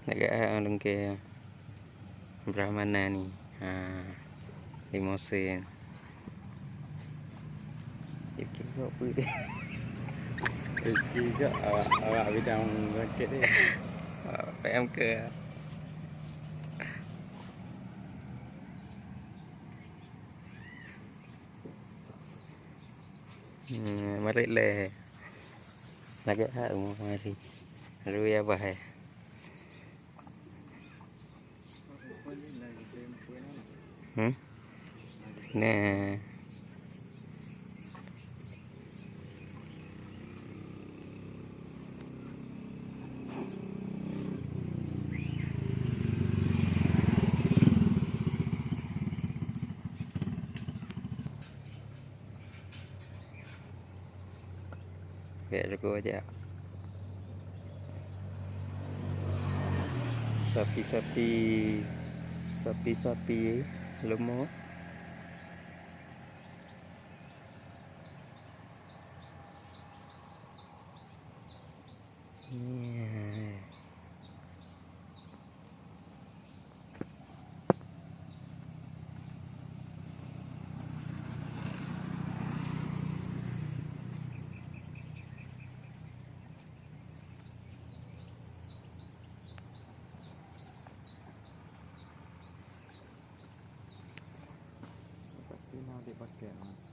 Dekat lengkeh belah mana ni? 5 sen. Okey kau apa dia? Okey ke awak bidang raket dia. PM ke? Mari le. Lagi hak rumah mari. Lalu ya bah. Nah. Biar aku aja. Sapi lemah. Pasti nak dipakai.